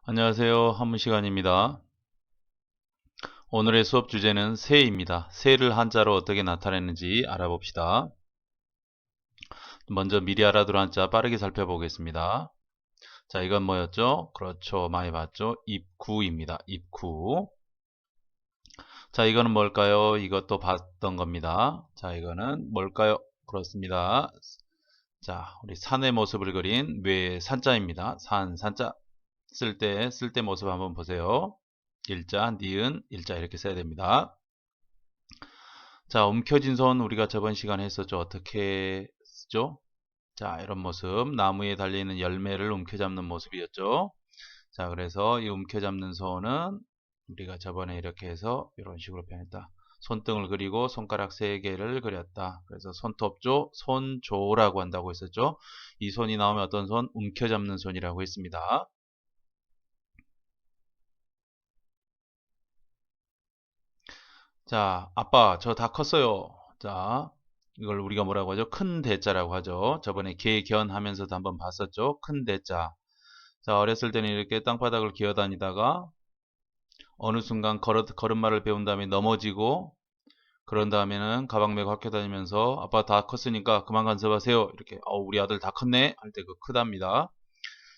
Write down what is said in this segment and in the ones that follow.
안녕하세요. 한문 시간입니다. 오늘의 수업 주제는 새입니다. 새를 한자로 어떻게 나타내는지 알아봅시다. 먼저 미리 알아둘 한자 빠르게 살펴보겠습니다. 자, 이건 뭐였죠? 그렇죠. 많이 봤죠? 입구입니다. 입구. 자, 이거는 뭘까요? 이것도 봤던 겁니다. 자, 이거는 뭘까요? 그렇습니다. 자, 우리 산의 모습을 그린 뇌 산자입니다. 산자. 쓸 때 모습 한번 보세요. 일자, 니은, 일자 이렇게 써야 됩니다. 자, 움켜진 손 우리가 저번 시간에 했었죠. 어떻게 쓰죠? 자, 이런 모습. 나무에 달려있는 열매를 움켜잡는 모습이었죠. 자, 그래서 이 움켜잡는 손은 우리가 저번에 이렇게 해서 이런 식으로 표현했다. 손등을 그리고 손가락 3개를 그렸다. 그래서 손톱조, 손조라고 한다고 했었죠. 이 손이 나오면 어떤 손? 움켜잡는 손이라고 했습니다. 자, 아빠, 저 다 컸어요. 자, 이걸 우리가 뭐라고 하죠? 큰 대자라고 하죠. 저번에 개견 하면서도 한번 봤었죠? 큰 대자. 자, 어렸을 때는 이렇게 땅바닥을 기어다니다가 어느 순간 걸음마를 배운 다음에 넘어지고 그런 다음에는 가방 메고 학교 다니면서 아빠 다 컸으니까 그만 간섭하세요. 이렇게 우리 아들 다 컸네 할 때 그 크답니다.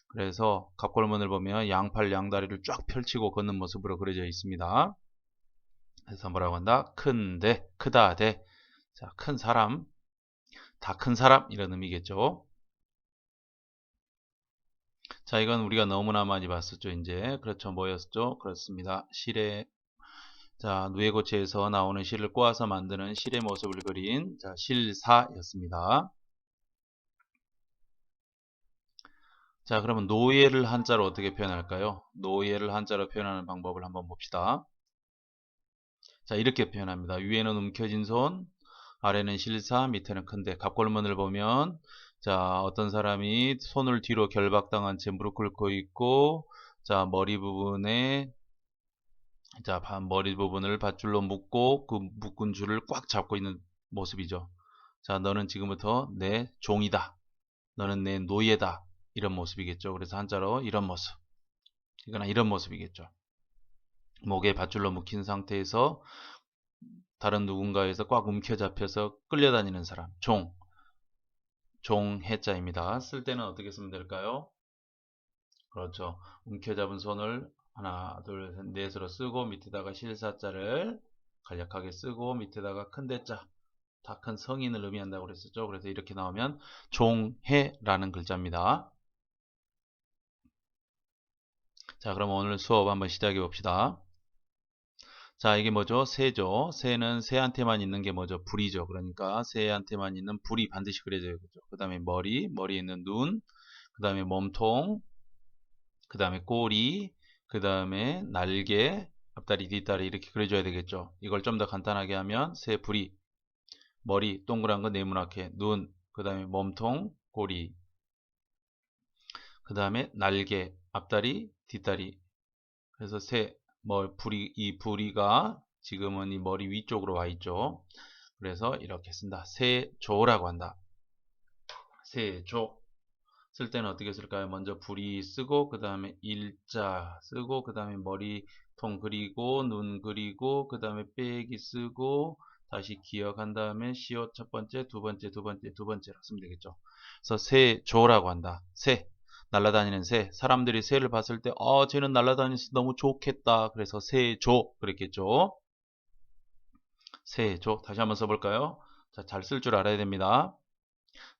그래서 갑골문을 보면 양팔 양다리를 쫙 펼치고 걷는 모습으로 그려져 있습니다. 그래서 뭐라고 한다? 큰 대, 크다 대. 자, 큰 사람, 다 큰 사람 이런 의미겠죠. 자, 이건 우리가 너무나 많이 봤었죠. 이제 그렇죠. 뭐였죠? 그렇습니다. 실의 자, 누에고체에서 나오는 실을 꼬아서 만드는 실의 모습을 그린 자, 실사였습니다. 자, 그러면 노예를 한자로 어떻게 표현할까요? 노예를 한자로 표현하는 방법을 한번 봅시다. 자, 이렇게 표현합니다. 위에는 움켜진 손, 아래는 실사, 밑에는 큰데. 갑골문을 보면 자, 어떤 사람이 손을 뒤로 결박당한 채 무릎 꿇고 있고 자, 머리 부분을 밧줄로 묶고 그 묶은 줄을 꽉 잡고 있는 모습이죠. 자, 너는 지금부터 내 종이다. 너는 내 노예다. 이런 모습이겠죠. 그래서 한자로 이런 모습. 이거나 이런 모습이겠죠. 목에 밧줄로 묶인 상태에서 다른 누군가에서 꽉 움켜잡혀서 끌려다니는 사람. 종해자입니다. 쓸 때는 어떻게 쓰면 될까요? 그렇죠. 움켜잡은 손을 하나, 둘, 셋, 넷으로 쓰고 밑에다가 실사자를 간략하게 쓰고 밑에다가 큰 대자, 다 큰 성인을 의미한다고 그랬었죠. 그래서 이렇게 나오면 종해라는 글자입니다. 자, 그럼 오늘 수업 한번 시작해 봅시다. 자, 이게 뭐죠? 새죠. 새는 새한테만 있는 게 뭐죠? 불이죠. 그러니까 새한테만 있는 불이 반드시 그려져요. 그죠? 그 다음에 머리에 있는 눈, 그 다음에 몸통, 그 다음에 꼬리, 그 다음에 날개, 앞다리, 뒷다리 이렇게 그려줘야 되겠죠. 이걸 좀 더 간단하게 하면 새 불이, 머리, 동그란 거 네모나게, 눈, 그 다음에 몸통, 꼬리, 그 다음에 날개, 앞다리, 뒷다리. 그래서 이 부리가 지금은 이 머리 위쪽으로 와 있죠. 그래서 이렇게 쓴다. 세조라고 한다. 세조. 쓸 때는 어떻게 쓸까요? 먼저 부리 쓰고, 그 다음에 일자 쓰고, 그 다음에 머리통 그리고, 눈 그리고, 그 다음에 빼기 쓰고, 다시 기억한 다음에 시옷 첫 번째, 두 번째, 두 번째, 두 번째라고 쓰면 되겠죠. 그래서 세조라고 한다. 날아다니는 새. 사람들이 새를 봤을 때, 쟤는 날아다니면서 너무 좋겠다. 그래서 세조, 그랬겠죠. 세조. 다시 한번 써볼까요? 자, 잘 쓸 줄 알아야 됩니다.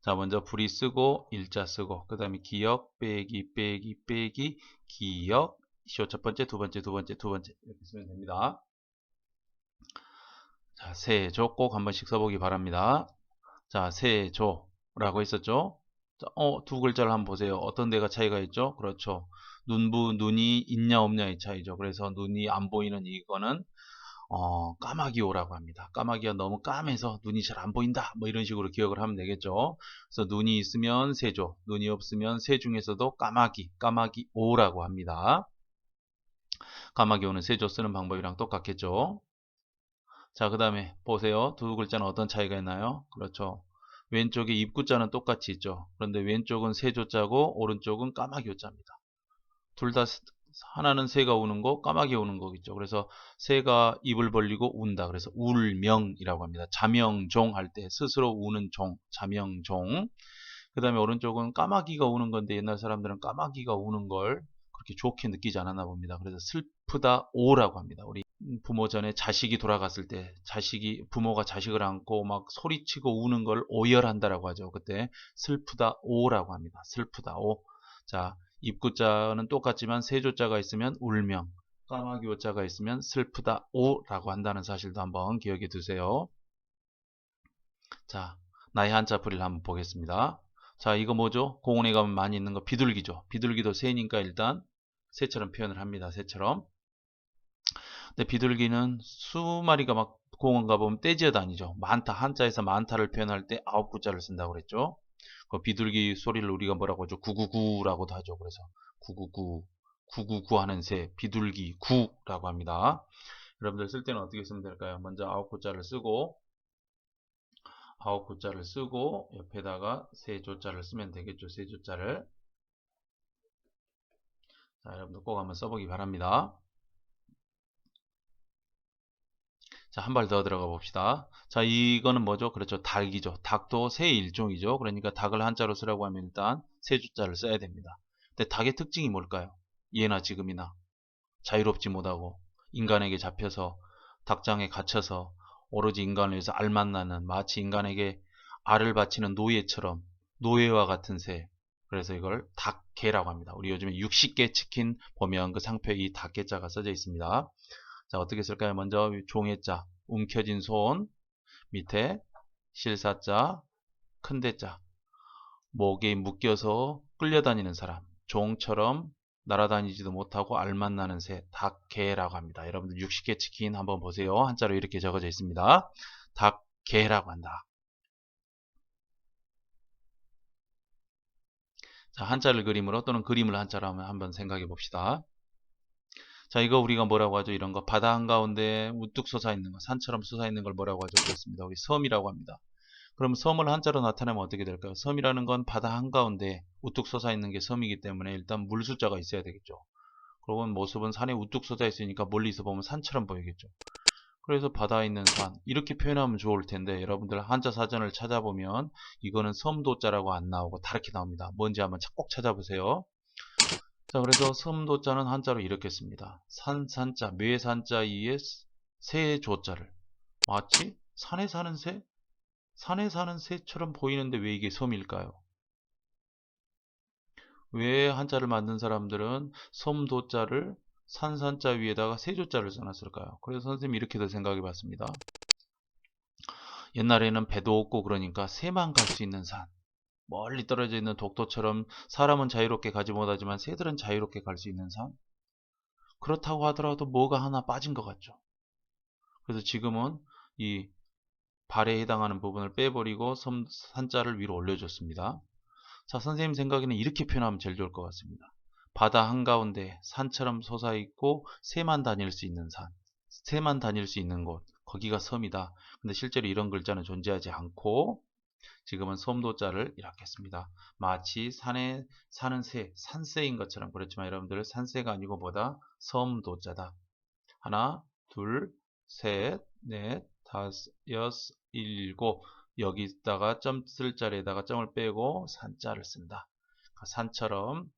자, 먼저 불이 쓰고, 일자 쓰고, 그 다음에 기역, 빼기, 기역, 시오 첫 번째, 두 번째, 두 번째, 두 번째. 이렇게 쓰면 됩니다. 자, 세조 꼭 한 번씩 써보기 바랍니다. 자, 세조라고 했었죠? 자, 두 글자를 한번 보세요. 어떤 데가 차이가 있죠? 그렇죠. 눈이 있냐 없냐의 차이죠. 그래서 눈이 안 보이는 이거는 까마귀오라고 합니다. 까마귀가 너무 까매서 눈이 잘 안 보인다. 뭐 이런 식으로 기억을 하면 되겠죠. 그래서 눈이 있으면 새조, 눈이 없으면 새 중에서도 까마귀오라고 합니다. 까마귀오는 새조 쓰는 방법이랑 똑같겠죠. 자, 그 다음에 보세요. 두 글자는 어떤 차이가 있나요? 그렇죠. 왼쪽에 입구자는 똑같이 있죠. 그런데 왼쪽은 새조자고 오른쪽은 까마귀오자입니다. 둘 다 하나는 새가 우는 거, 까마귀 우는 거겠죠. 그래서 새가 입을 벌리고 운다. 그래서 울명이라고 합니다. 자명종 할 때 스스로 우는 종, 자명종. 그 다음에 오른쪽은 까마귀가 우는 건데 옛날 사람들은 까마귀가 우는 걸 그렇게 좋게 느끼지 않았나 봅니다. 그래서 슬프다 오라고 합니다. 우리 부모 전에 자식이 돌아갔을 때 부모가 자식을 안고 막 소리치고 우는 걸 오열한다라고 하죠. 그때 슬프다 오라고 합니다. 슬프다 오. 자, 입구자는 똑같지만 세조자가 있으면 울명, 까마귀 오자가 있으면 슬프다 오라고 한다는 사실도 한번 기억해 두세요. 자, 나의 한자 풀이를 한번 보겠습니다. 자, 이거 뭐죠? 공원에 가면 많이 있는 거 비둘기죠. 비둘기도 새니까 일단 새처럼 표현을 합니다. 새처럼. 근데 비둘기는 수마리가 막 공원 가보면 떼지어 다니죠. 많다, 한자에서 많다를 표현할 때 9구자를 쓴다고 그랬죠. 그 비둘기 소리를 우리가 뭐라고 하죠? 구구구라고도 하죠. 그래서 구구구, 구구구 하는 새, 비둘기 구라고 합니다. 여러분들 쓸 때는 어떻게 쓰면 될까요? 먼저 9구자를 쓰고 9구자를 쓰고 옆에다가 세조자를 쓰면 되겠죠. 세조자를. 자, 여러분들 꼭 한번 써보기 바랍니다. 자, 한 발 더 들어가 봅시다. 자, 이거는 뭐죠? 그렇죠. 닭이죠. 닭도 새의 일종이죠. 그러니까 닭을 한자로 쓰라고 하면 일단 세조자를 써야 됩니다. 근데 닭의 특징이 뭘까요? 예나 지금이나 자유롭지 못하고 인간에게 잡혀서 닭장에 갇혀서 오로지 인간을 위해서 알만나는 마치 인간에게 알을 바치는 노예처럼 노예와 같은 새. 그래서 이걸 닭개라고 합니다. 우리 요즘에 60개 치킨 보면 그 상표에 이 닭개자가 써져 있습니다. 자, 어떻게 쓸까요? 먼저 종의자, 움켜진 손, 밑에 실사자, 큰대자, 목에 묶여서 끌려다니는 사람, 종처럼 날아다니지도 못하고 알만나는 새, 닭개라고 합니다. 여러분들 60개 치킨 한번 보세요. 한자로 이렇게 적어져 있습니다. 닭개라고 한다. 자, 한자를 그림으로 또는 그림을 한자로 한번 생각해 봅시다. 자, 이거 우리가 뭐라고 하죠? 이런 거 바다 한가운데 우뚝 솟아 있는 거, 산처럼 솟아 있는 걸 뭐라고 하죠? 그렇습니다. 우리 섬이라고 합니다. 그럼 섬을 한자로 나타내면 어떻게 될까요? 섬이라는 건 바다 한가운데 우뚝 솟아 있는 게 섬이기 때문에 일단 물 숫자가 있어야 되겠죠. 그러고 모습은 산에 우뚝 솟아 있으니까 멀리서 보면 산처럼 보이겠죠. 그래서 바다에 있는 산 이렇게 표현하면 좋을 텐데 여러분들 한자 사전을 찾아보면 이거는 섬도자라고 안 나오고 다르게 나옵니다. 뭔지 한번 꼭 찾아보세요. 자, 그래서 섬도자는 한자로 이렇게 씁니다. 산자, 매산자 이에 새조자를 마치 산에 사는 새? 산에 사는 새처럼 보이는데 왜 이게 섬일까요? 왜 한자를 만든 사람들은 섬도자를 산자 위에다가 새조자를 써놨을까요? 그래서 선생님이 이렇게도 생각해 봤습니다. 옛날에는 배도 없고 그러니까 새만 갈 수 있는 산, 멀리 떨어져 있는 독도처럼 사람은 자유롭게 가지 못하지만 새들은 자유롭게 갈 수 있는 산. 그렇다고 하더라도 뭐가 하나 빠진 것 같죠. 그래서 지금은 이 발에 해당하는 부분을 빼버리고 산자를 위로 올려줬습니다. 자, 선생님 생각에는 이렇게 표현하면 제일 좋을 것 같습니다. 바다 한가운데 산처럼 솟아있고 새만 다닐 수 있는 산, 새만 다닐 수 있는 곳, 거기가 섬이다. 근데 실제로 이런 글자는 존재하지 않고 지금은 섬도자를 이렇게 씁니다. 마치 산에 사는 새, 산새인 것처럼. 그렇지만 여러분들 산새가 아니고 뭐다? 섬도자다. 하나, 둘, 셋, 넷, 다섯, 여섯, 일곱. 여기다가 점 쓸 자리에다가 점을 빼고 산자를 쓴다. 산처럼.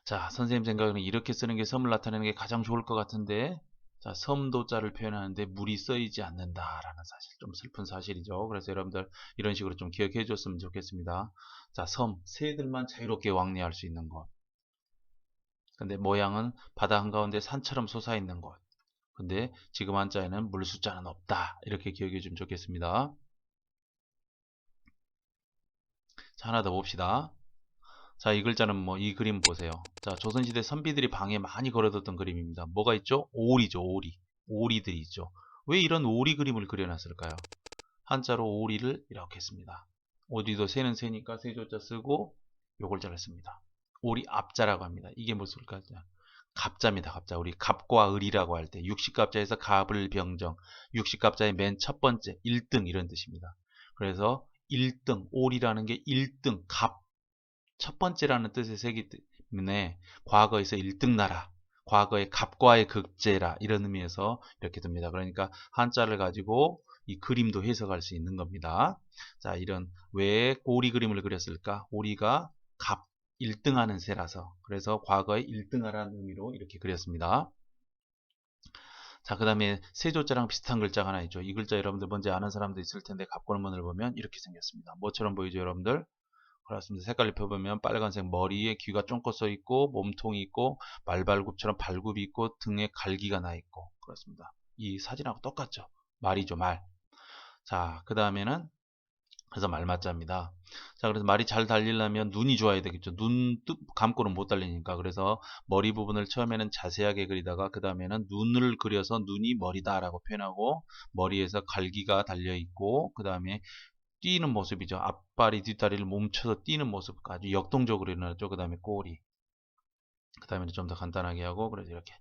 자, 선생님 생각에는 이렇게 쓰는 게 섬을 나타내는 게 가장 좋을 것 같은데, 자, 섬도자를 표현하는데 물이 쓰이지 않는다라는 사실, 좀 슬픈 사실이죠. 그래서 여러분들 이런 식으로 좀 기억해 줬으면 좋겠습니다. 자, 섬, 새들만 자유롭게 왕래할 수 있는 곳. 근데 모양은 바다 한가운데 산처럼 솟아있는 곳. 근데 지금 한자에는 물 숫자는 없다. 이렇게 기억해 주면 좋겠습니다. 자, 하나 더 봅시다. 자, 이 글자는 뭐 이 그림 보세요. 자, 조선시대 선비들이 방에 많이 걸어뒀던 그림입니다. 뭐가 있죠? 오리죠, 오리. 오리들이 있죠. 왜 이런 오리 그림을 그려놨을까요? 한자로 오리를 이렇게 씁니다. 오리도 새는 새니까 새조자 쓰고 요 글자를 씁니다. 오리 앞자라고 합니다. 이게 무슨 글자냐? 갑자입니다. 갑자. 우리 갑과 을이라고 할 때 60갑자에서 갑을 병정. 60갑자의 맨 첫 번째 1등 이런 뜻입니다. 그래서 1등, 올이라는 게 1등, 갑, 첫 번째라는 뜻의 색이 때문에 과거에서 1등 나라, 과거의 갑과의 극제라 이런 의미에서 이렇게 듭니다. 그러니까 한자를 가지고 이 그림도 해석할 수 있는 겁니다. 자, 이런 왜 오리 그림을 그렸을까? 오리가 갑 1등하는 새라서 그래서 과거의 1등하라는 의미로 이렇게 그렸습니다. 자, 그 다음에 세조자랑 비슷한 글자가 하나 있죠. 이 글자 여러분들 뭔지 아는 사람도 있을 텐데 갑골문을 보면 이렇게 생겼습니다. 뭐처럼 보이죠, 여러분들? 그렇습니다. 색깔 입혀보면 빨간색 머리에 귀가 쫑긋 써 있고 몸통이 있고 말발굽처럼 발굽이 있고 등에 갈기가 나 있고 그렇습니다. 이 사진하고 똑같죠. 말이죠, 말. 자, 그 다음에는 그래서 말맞자입니다. 자, 그래서 말이 잘 달리려면 눈이 좋아야 되겠죠. 눈 감고는 못 달리니까. 그래서 머리 부분을 처음에는 자세하게 그리다가 그 다음에는 눈을 그려서 눈이 머리다라고 표현하고 머리에서 갈기가 달려 있고 그 다음에 뛰는 모습이죠. 앞발이 뒷다리를 멈춰서 뛰는 모습 아주 역동적으로 일어났죠. 그 다음에 꼬리. 그 다음에 좀 더 간단하게 하고 그래서 이렇게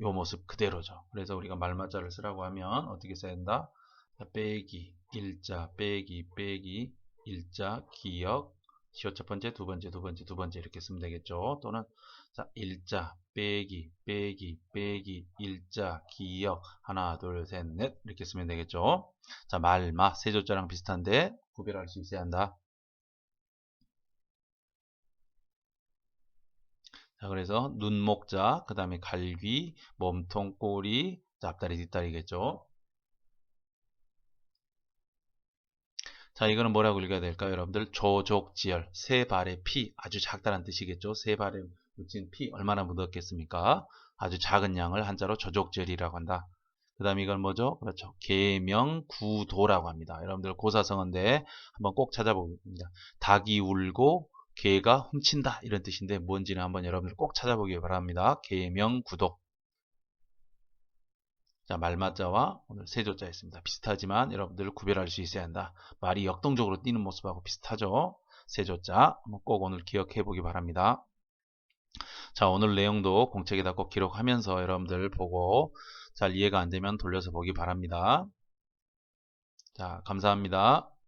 요 모습 그대로죠. 그래서 우리가 말맞자를 쓰라고 하면 어떻게 써야 된다? 빼기 일자 빼기 빼기 일자 기역 시옷 첫 번째 두 번째 두 번째 두 번째 이렇게 쓰면 되겠죠. 또는 자 일자 빼기 빼기 빼기 일자 기역 하나 둘 셋 넷 이렇게 쓰면 되겠죠. 자 말마 세조자랑 비슷한데 구별할 수 있어야 한다. 자 그래서 눈목자 그 다음에 갈귀 몸통 꼬리 자, 앞다리 뒷다리겠죠. 자, 이거는 뭐라고 읽어야 될까요? 여러분들, 조족지열, 세 발의 피, 아주 작다는 뜻이겠죠? 세 발에 묻힌 피, 얼마나 묻었겠습니까? 아주 작은 양을 한자로 조족지열이라고 한다. 그 다음에 이건 뭐죠? 그렇죠. 계명구도라고 합니다. 여러분들 고사성어인데 한번 꼭 찾아보겠습니다. 닭이 울고 개가 훔친다 이런 뜻인데 뭔지는 한번 여러분들 꼭 찾아보기 바랍니다. 계명구도. 자, 말맞자와 오늘 세조자였습니다. 비슷하지만 여러분들 구별할 수 있어야 한다. 말이 역동적으로 뛰는 모습하고 비슷하죠. 세조자 한번 꼭 오늘 기억해 보기 바랍니다. 자, 오늘 내용도 공책에다 꼭 기록하면서 여러분들 보고 잘 이해가 안 되면 돌려서 보기 바랍니다. 자, 감사합니다.